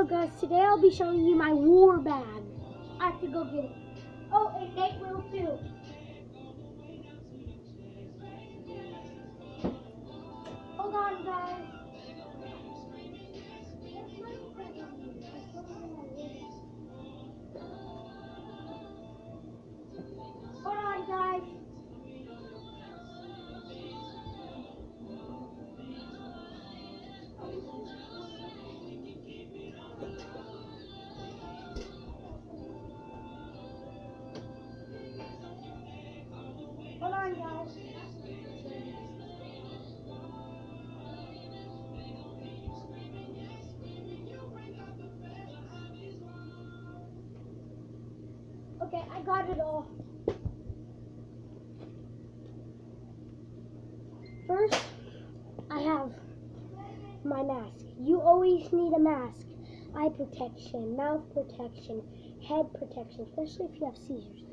Hello guys, today I'll be showing you my war bag. I have to go get it. Oh, and Nate will too. Hold on guys. Hold on guys. Hold on guys. Okay, I got it all. First, I have my mask. You always need a mask. Eye protection, mouth protection, head protection, especially if you have seizures.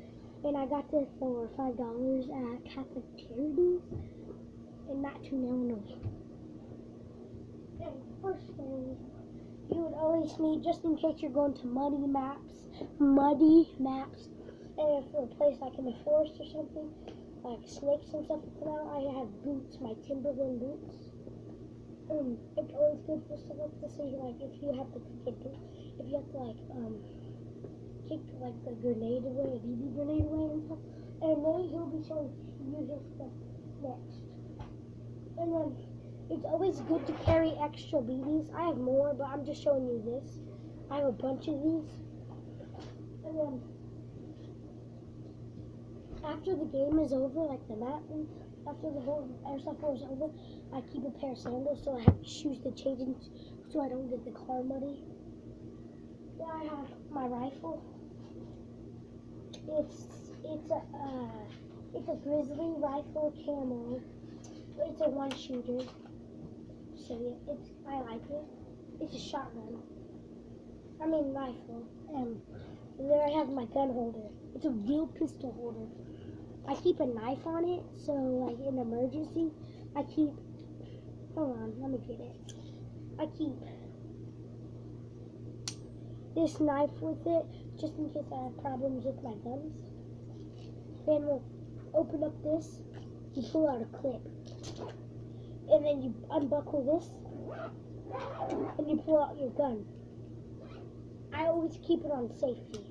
And I got this for $5 at Catholic Charities in Mattoon, Illinois. And first thing you would always need, just in case you're going to muddy maps, and if a place like in the forest or something, like snakes and stuff come out, I have boots, my Timberland boots. It's always good for stuff like this. So you, like, if you have to kick the grenade away, a BB grenade away and stuff. And then he'll be showing you his stuff next. And then it's always good to carry extra BBs. I have more, but I'm just showing you this. I have a bunch of these. And then after the game is over, like the map, after the whole airsoft war is over, I keep a pair of sandals so I have shoes to change in so I don't get the car muddy. Then I have my rifle. It's a Grizzly rifle camo. It's a one shooter. So yeah, I like it. It's a shotgun. I mean rifle. And there I have my gun holder. It's a real pistol holder. I keep a knife on it, so like in emergency, hold on, let me get it. I keep this knife with it, just in case I have problems with my guns. Then we'll open up this, you pull out a clip, and then you unbuckle this, and you pull out your gun. I always keep it on safety.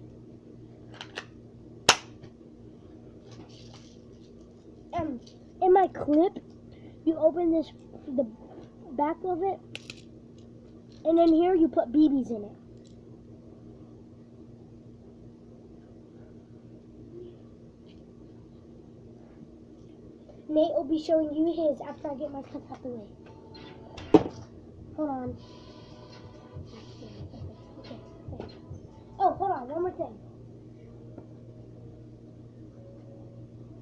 In my clip, you open the back of it, and then here you put BBs in it. Nate will be showing you his after I get my stuff out the way. Hold on. Okay. Oh, hold on, one more thing.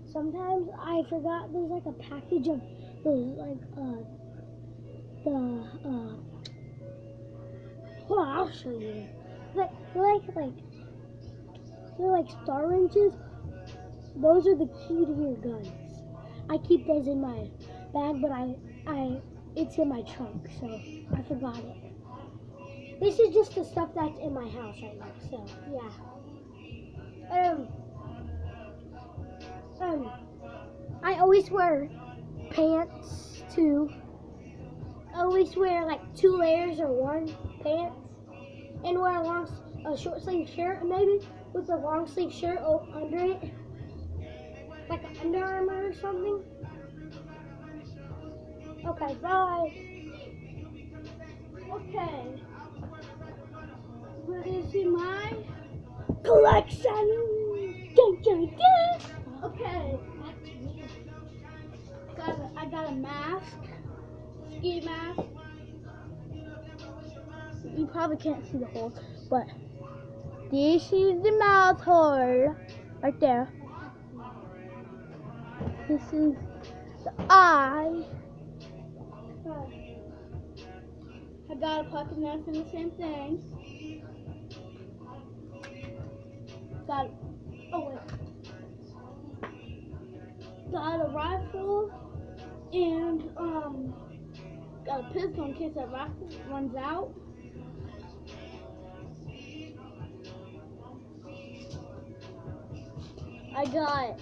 Sometimes I forgot there's like a package of those hold on, I'll show you. They're like star wrenches. Those are the key to your guns. I keep those in my bag, but it's in my trunk, so I forgot it. This is just the stuff that's in my house right now, so yeah. I always wear pants too. I always wear like 2 layers or 1 pants, and wear a short sleeve shirt, maybe with a long sleeve shirt under it, like an Under Armour or something. Okay, bye. Okay, we're gonna see my collection. Dun, dun, dun. Okay. I got a mask, ski mask. You probably can't see the hole, but this is the mouth hole right there. This is the eye. I got a pocket knife and the same thing. Got a rifle and got a pistol in case that rifle runs out. I got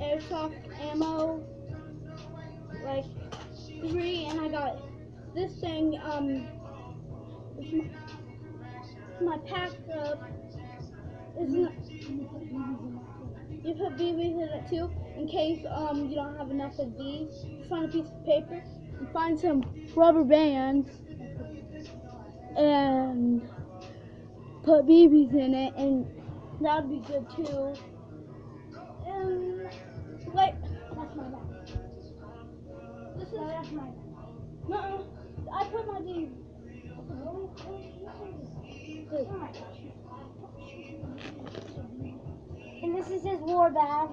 airsoft ammo, like 3, and I got this thing. My pack isn't. You put BBs in it too, in case you don't have enough of these. Just find a piece of paper and find some rubber bands and put BBs in it, and that would be good too. And wait, That's my bag. this is That's my bag. no. I put my BB. And this is his war bag.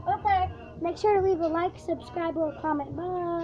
Okay. Make sure to leave a like, subscribe, or comment. Bye.